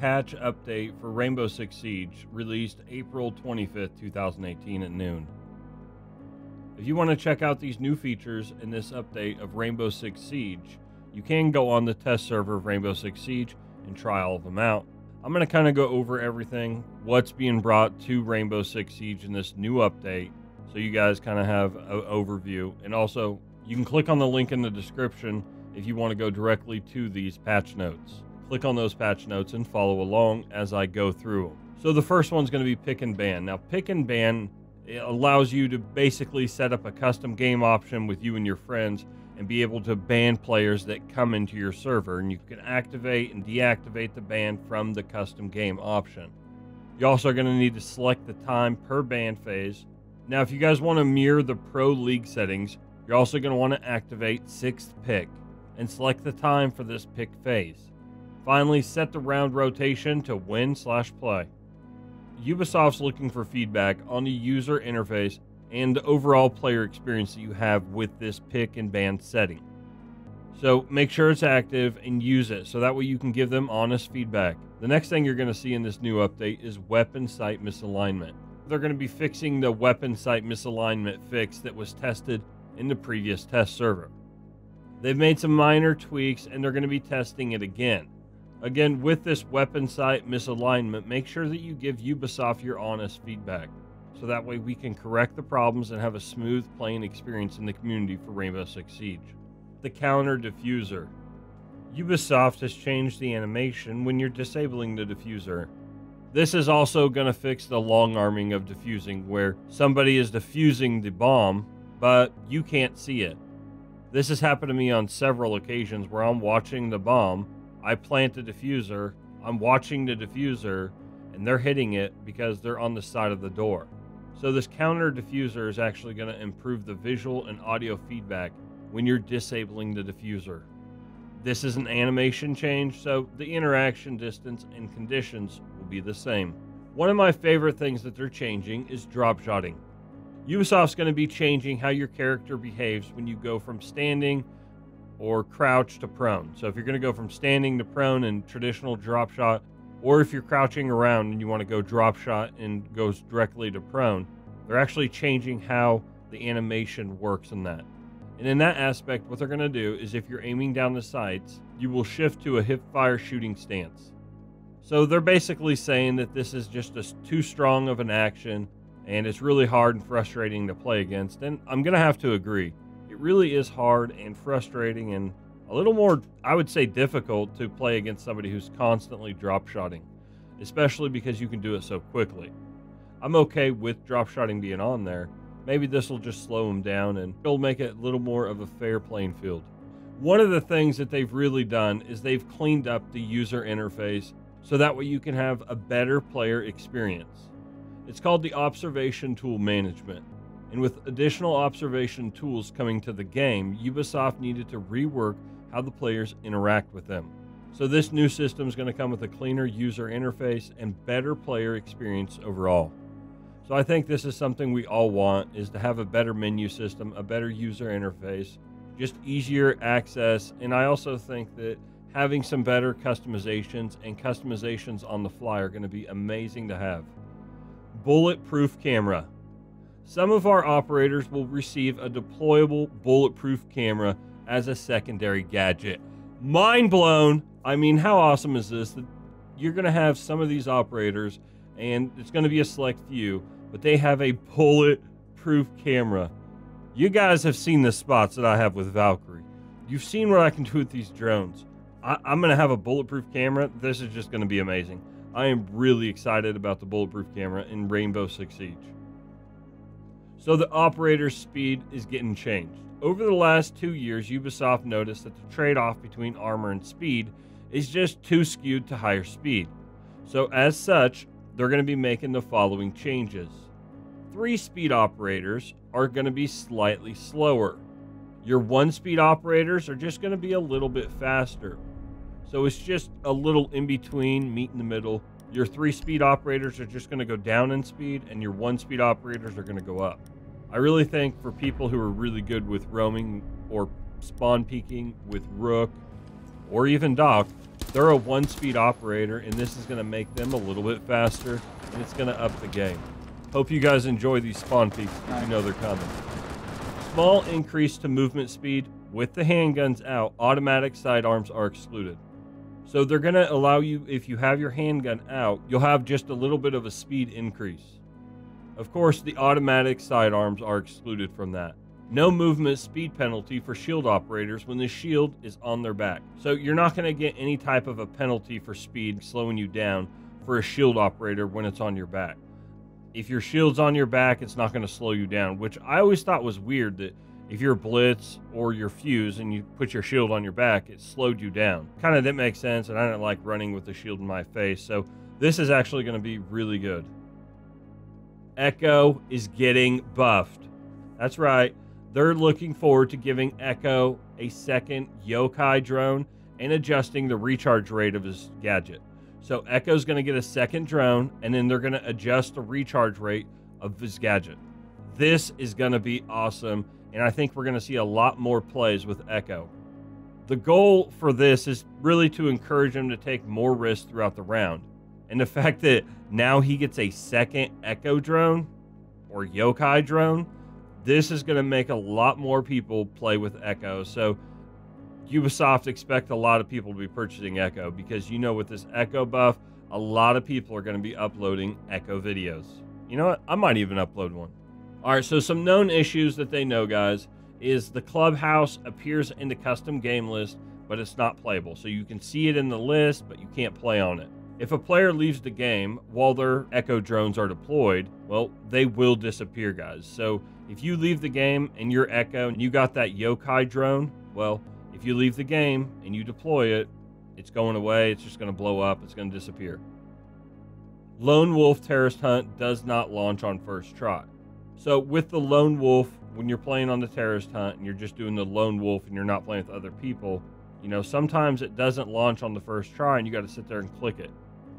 patch update for Rainbow Six Siege, released April 25th, 2018 at noon. If you want to check out these new features in this update of Rainbow Six Siege, you can go on the test server of Rainbow Six Siege and try all of them out. I'm going to kind of go over everything, what's being brought to Rainbow Six Siege in this new update, so you guys kind of have an overview. And also, you can click on the link in the description if you want to go directly to these patch notes. Click on those patch notes and follow along as I go through them. So the first one's going to be pick and ban. Now, pick and ban, it allows you to basically set up a custom game option with you and your friends and be able to ban players that come into your server, and you can activate and deactivate the ban from the custom game option. You also are going to need to select the time per ban phase. Now, if you guys want to mirror the pro league settings, you're also going to want to activate 6th pick and select the time for this pick phase. Finally, set the round rotation to win/play. Ubisoft's looking for feedback on the user interface and the overall player experience that you have with this pick and ban setting. So make sure it's active and use it so that way you can give them honest feedback. The next thing you're going to see in this new update is weapon sight misalignment. They're going to be fixing the weapon sight misalignment fix that was tested in the previous test server. They've made some minor tweaks and they're going to be testing it again. Again, with this weapon sight misalignment, make sure that you give Ubisoft your honest feedback, so that way we can correct the problems and have a smooth playing experience in the community for Rainbow Six Siege. The counter diffuser. Ubisoft has changed the animation when you're disabling the diffuser. This is also going to fix the long arming of diffusing, where somebody is diffusing the bomb, but you can't see it. This has happened to me on several occasions where I'm watching the bomb, I plant the diffuser, I'm watching the diffuser, and they're hitting it because they're on the side of the door. So this counter diffuser is actually going to improve the visual and audio feedback when you're disabling the diffuser. This is an animation change, so the interaction distance and conditions will be the same. One of my favorite things that they're changing is drop shotting. Ubisoft's going to be changing how your character behaves when you go from standing or crouch to prone. So if you're going to go from standing to prone in traditional drop shot, or if you're crouching around and you want to go drop shot and goes directly to prone, they're actually changing how the animation works in that. And in that aspect, what they're going to do is if you're aiming down the sights, you will shift to a hip fire shooting stance. So they're basically saying that this is just too strong of an action and it's really hard and frustrating to play against. And I'm going to have to agree. It really is hard and frustrating and a little more, I would say, difficult to play against somebody who's constantly drop shotting, especially because you can do it so quickly. I'm okay with drop shotting being on there. Maybe this will just slow them down and it'll make it a little more of a fair playing field. One of the things that they've really done is they've cleaned up the user interface so that way you can have a better player experience. It's called the Observation Tool Management. And with additional observation tools coming to the game, Ubisoft needed to rework how the players interact with them. So this new system is going to come with a cleaner user interface and better player experience overall. So I think this is something we all want, is to have a better menu system, a better user interface, just easier access. And I also think that having some better customizations and customizations on the fly are going to be amazing to have. Bulletproof camera. Some of our operators will receive a deployable bulletproof camera as a secondary gadget. Mind blown! I mean, how awesome is this? That you're going to have some of these operators, and it's going to be a select few, but they have a bulletproof camera. You guys have seen the spots that I have with Valkyrie. You've seen what I can do with these drones. I'm going to have a bulletproof camera. This is just going to be amazing. I am really excited about the bulletproof camera in Rainbow Six Siege. So the operator's speed is getting changed. Over the last 2 years, Ubisoft noticed that the trade-off between armor and speed is just too skewed to higher speed. So as such, they're going to be making the following changes. 3-speed operators are going to be slightly slower. Your 1-speed operators are just going to be a little bit faster. So it's just a little in between, meet in the middle. Your 3-speed operators are just going to go down in speed, and your 1-speed operators are going to go up. I really think for people who are really good with roaming or spawn peeking with Rook or even Doc, They're a 1-speed operator, and this is going to make them a little bit faster, and it's going to up the game. Hope you guys enjoy these spawn peaks. You know they're coming. Small increase to movement speed. With the handguns out, automatic sidearms are excluded. So they're going to allow you, if you have your handgun out, you'll have just a little bit of a speed increase. Of course, the automatic sidearms are excluded from that. No movement speed penalty for shield operators when the shield is on their back. So you're not going to get any type of a penalty for speed slowing you down for a shield operator when it's on your back. If your shield's on your back, it's not going to slow you down, which I always thought was weird, that if you're Blitz or you're Fuse and you put your shield on your back, it slowed you down. Kind of didn't make sense, and I didn't like running with the shield in my face, so this is actually going to be really good. Echo is getting buffed. That's right. They're looking forward to giving Echo a second yokai drone and adjusting the recharge rate of his gadget. So Echo's going to get a second drone, and then they're going to adjust the recharge rate of his gadget. This is going to be awesome, and I think we're going to see a lot more plays with Echo. The goal for this is really to encourage him to take more risks throughout the round. And the fact that now he gets a second Echo drone or yokai drone, this is going to make a lot more people play with Echo. So Ubisoft expect a lot of people to be purchasing Echo, because you know with this Echo buff, a lot of people are going to be uploading Echo videos. You know what? I might even upload one. All right, so some known issues that they know, guys, is the clubhouse appears in the custom game list, but it's not playable. So you can see it in the list, but you can't play on it. If a player leaves the game while their Echo drones are deployed, well, they will disappear, guys. So if you leave the game and you're Echo and you got that yokai drone, well, if you leave the game and you deploy it, it's going away. It's just going to blow up. It's going to disappear. Lone Wolf Terrorist Hunt does not launch on first try. So with the Lone Wolf, when you're playing on the Terrorist Hunt and you're just doing the Lone Wolf and you're not playing with other people, you know, sometimes it doesn't launch on the first try and you got to sit there and click it.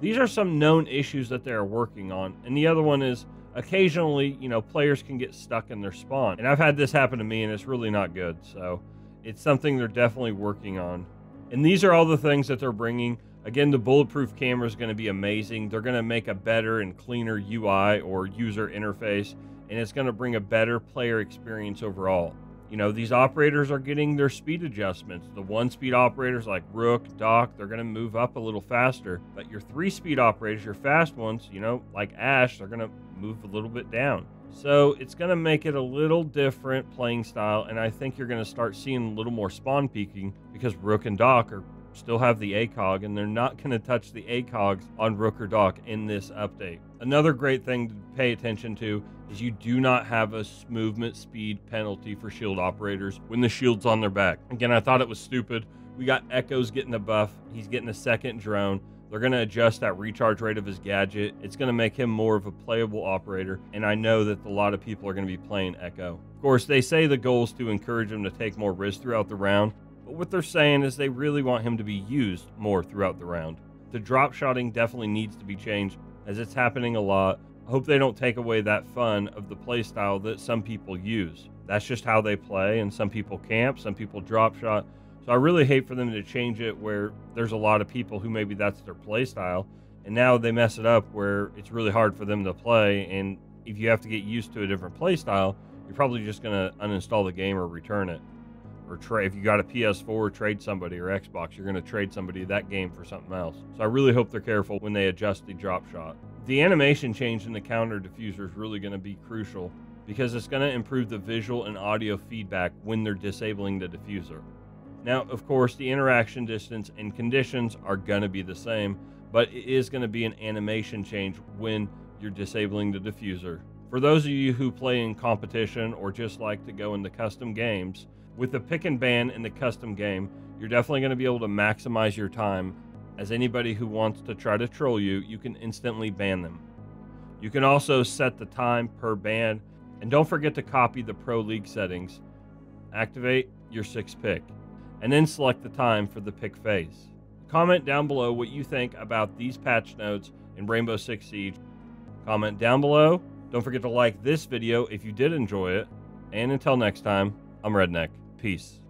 These are some known issues that they're working on. And the other one is occasionally, you know, players can get stuck in their spawn. And I've had this happen to me and it's really not good. So it's something they're definitely working on. And these are all the things that they're bringing. Again, the Bulletproof Camera is going to be amazing. They're going to make a better and cleaner UI or user interface, and it's going to bring a better player experience overall. You know, these operators are getting their speed adjustments. The 1-speed operators like Rook, Doc, they're going to move up a little faster. But your 3-speed operators, your fast ones, you know, like Ash, they're going to move a little bit down. So it's going to make it a little different playing style, and I think you're going to start seeing a little more spawn peeking, because Rook and Doc still have the ACOG, and they're not going to touch the ACOGs on Rook or Doc in this update. Another great thing to pay attention to is you do not have a movement speed penalty for shield operators when the shield's on their back. Again, I thought it was stupid. We got Echo's getting a buff. He's getting a second drone. They're going to adjust that recharge rate of his gadget. It's going to make him more of a playable operator, and I know that a lot of people are going to be playing Echo. Of course, they say the goal is to encourage him to take more risks throughout the round, but what they're saying is they really want him to be used more throughout the round. The drop shotting definitely needs to be changed, as it's happening a lot. I hope they don't take away that fun of the play style that some people use. That's just how they play, and some people camp, some people drop shot. So I really hate for them to change it where there's a lot of people who maybe that's their play style, and now they mess it up where it's really hard for them to play, and if you have to get used to a different play style, you're probably just going to uninstall the game or return it. Or trade. If you got a PS4, trade somebody, or Xbox, you're going to trade somebody that game for something else. So I really hope they're careful when they adjust the drop shot. The animation change in the counter diffuser is really going to be crucial, because it's going to improve the visual and audio feedback when they're disabling the diffuser. Now, of course, the interaction distance and conditions are going to be the same, but it is going to be an animation change when you're disabling the diffuser. For those of you who play in competition or just like to go into custom games, with the pick and ban in the custom game, you're definitely going to be able to maximize your time, as anybody who wants to try to troll you, you can instantly ban them. You can also set the time per ban, and don't forget to copy the Pro League settings. Activate your 6th pick, and then select the time for the pick phase. Comment down below what you think about these patch notes in Rainbow Six Siege. Comment down below. Don't forget to like this video if you did enjoy it. And until next time, I'm Redneck. Peace.